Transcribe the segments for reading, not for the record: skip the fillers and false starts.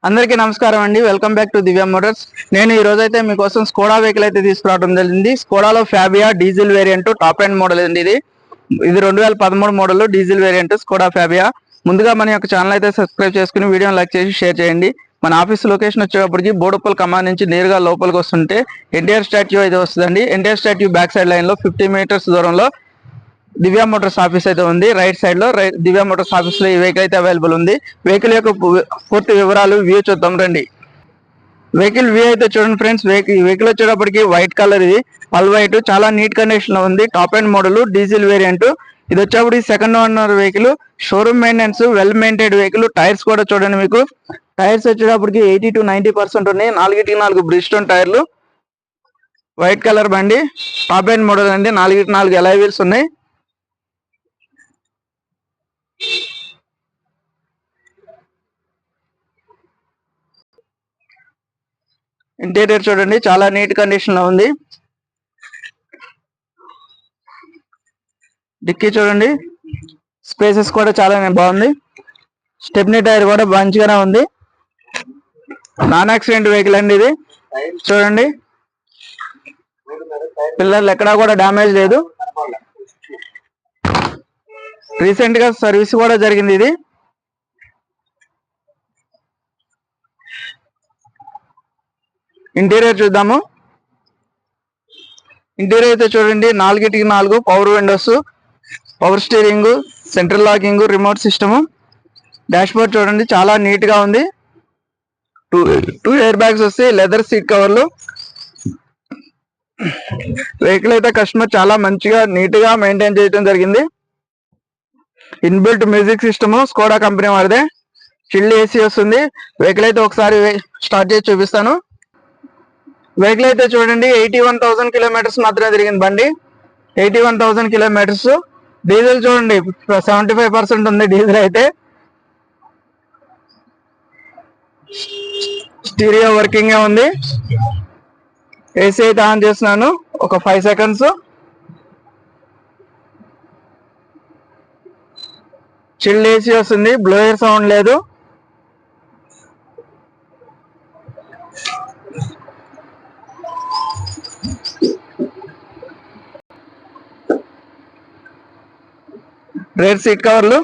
అందరికీ నమస్కారం అండి. Welcome back to Divya Motors. నేను ఈ రోజు అయితే మీకోసం స్కోడా వెహికల్ అయితే తీసుకురావడం జరిగింది. స్కోడాలో Fabia diesel variant top end model అండి. ఇది 2013 model diesel variant Skoda Fabia. ముందుగా మన యొక్క ఛానల్ అయితే సబ్స్క్రైబ్ చేసుకుని వీడియోని లైక్ చేసి షేర్ చేయండి. మన ఆఫీస్ లొకేషన్ వచ్చేటప్పటికి బోడుప్పల్ కమాన్ నుంచి నేరుగా లోపలికి వస్తుంటే ఎన్టీఆర్ స్టాట్యూ అయితే వస్తుందండి. NTR statue back side line లో 50 మీటర్స్ దూరంలో దివ్య మోటార్స్ ఆఫీస్ అయితే ఉంది. రైట్ సైడ్ లో దివ్య మోటార్స్ ఆఫీస్ లో ఈ వెహికల్ అయితే అవైలబుల్ ఉంది. వెహికల్ యొక్క పూర్తి వివరాలు వ్యూ చూద్దాం రండి. వెహికల్ వ్యూ అయితే చూడండి ఫ్రెండ్స్. వెహికల్ వచ్చేటప్పటికి వైట్ కలర్, ఇది పల్ వైట్, చాలా నీట్ కండిషన్ లో ఉంది. Top end model diesel variant. ఇది వచ్చేప్పటికి second owner vehicle, showroom maintenance, well maintained vehicle. Tyres కూడా చూడండి, మీకు టైర్స్ వచ్చేటప్పటికి 80 to 90% ఉన్నాయి. 4 బ్రిడ్స్టోన్ టైర్లు, వైట్ కలర్ బండి, టాప్ ఎండ్ మోడల్ అండి. 4 అలాయ్ వీల్స్ ఉన్నాయి. ఇంటీరియర్ చూడండి, చాలా నీట్ కండిషన్ లో ఉంది. డిక్కీ చూడండి, స్పేసెస్ కూడా చాలా బాగుంది. స్టెప్నీ టైర్ కూడా మంచిగానే ఉంది. నాన్ యాక్సిడెంట్ వెహికల్ అండి ఇది. చూడండి, పిల్లర్లు ఎక్కడా కూడా డ్యామేజ్ లేదు. రీసెంట్ గా సర్వీస్ కూడా జరిగింది ఇది. ఇంటీరియర్ చూద్దాము. ఇంటీరియర్ అయితే చూడండి, 4 power Windows, power steering, central locking, remote system. Dash board చూడండి, చాలా నీట్ గా ఉంది. టూ ఎయిర్ బ్యాగ్స్ వస్తాయి, లెదర్ సీట్ కవర్లు. వెహికల్ అయితే కస్టమర్ చాలా మంచిగా నీట్ గా మెయింటైన్ చేయడం జరిగింది. Inbuilt music system Skoda company వారిదే. చిల్డ్ ఏసీ వస్తుంది. వెహికల్ అయితే ఒకసారి స్టార్ట్ చేసి చూపిస్తాను. వెహికల్ అయితే చూడండి, 81,000 కిలోమీటర్స్ మాత్రమే తిరిగింది బండి. 81,000 కిలోమీటర్స్. డీజిల్ చూడండి, 75% ఉంది డీజిల్ అయితే. స్టీరియో వర్కింగ్ ఉంది. ఏసీ అయితే ఆన్ చేస్తున్నాను, ఒక 5 సెకండ్స్. చిల్డ్ ఏసీ వస్తుంది, బ్లోయర్ సౌండ్ లేదు. రేర్ సీట్ కవర్లు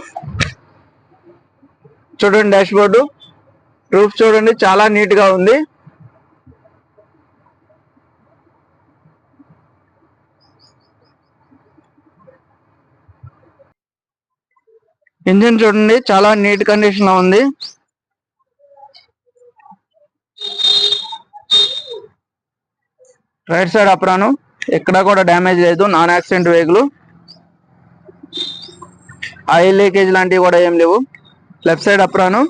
చూడండి, డాష్ బోర్డు, రూఫ్ చూడండి, చాలా నీట్ గా ఉంది. ఇంజిన్ చూడండి, చాలా నీట్ కండిషన్ లో ఉంది. రైట్ సైడ్ అప్రాను, ఎక్కడా కూడా డ్యామేజ్ లేదు. Non accident vehicle. Oil leakage లాంటివి కూడా ఏం లేవు. Left side అప్రాను.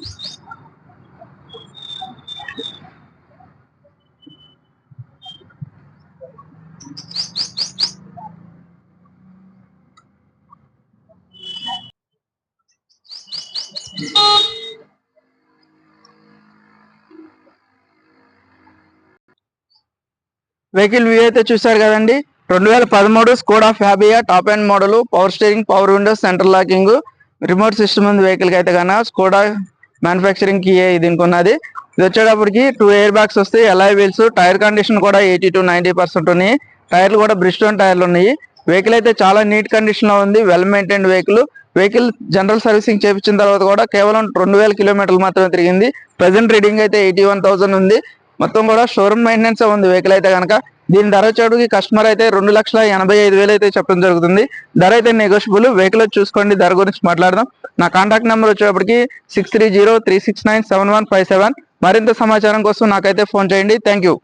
వెహికల్ వ్యూ అయితే చూసారు కదండి. 2013 Skoda Fabia top end model, power steering, power Windows, central locking, remote system ఉంది వెహికల్ కి అయితే కన్నా. స్కోడా మ్యానుఫ్యాక్చరింగ్ కి దీనికి ఉన్నది. ఇది వచ్చేటప్పటికి 2 ఎయిర్ బ్యాగ్స్ వస్తాయి, అలాయ్ వీల్స్. టైర్ కండిషన్ కూడా 80 to 90% ఉన్నాయి. టైర్లు కూడా బ్రిడ్స్టోన్ టైర్లు ఉన్నాయి. వెహికల్ అయితే చాలా నీట్ కండిషన్ లో ఉంది. Well maintained vehicle. Vehicle general servicing చేయించిన తర్వాత కూడా కేవలం 2,000 కిలోమీటర్లు మాత్రమే తిరిగింది. ప్రెసెంట్ రీడింగ్ అయితే 81,000 ఉంది. మొత్తం కూడా షోరూమ్ మెయింటెనెన్స్ ఉంది వెహికల్ అయితే కనుక. దీని ధర వచ్చేటికి కస్టమర్ అయితే 2,85,000 అయితే చెప్పడం జరుగుతుంది. ధర అయితే నెగోషియబుల్. వెహికల్ చూసుకోండి, ధర గురించి మాట్లాడదాం. నా కాంటాక్ట్ నెంబర్ వచ్చేటప్పటికి 6303697157. మరింత సమాచారం కోసం నాకైతే ఫోన్ చేయండి. Thank you.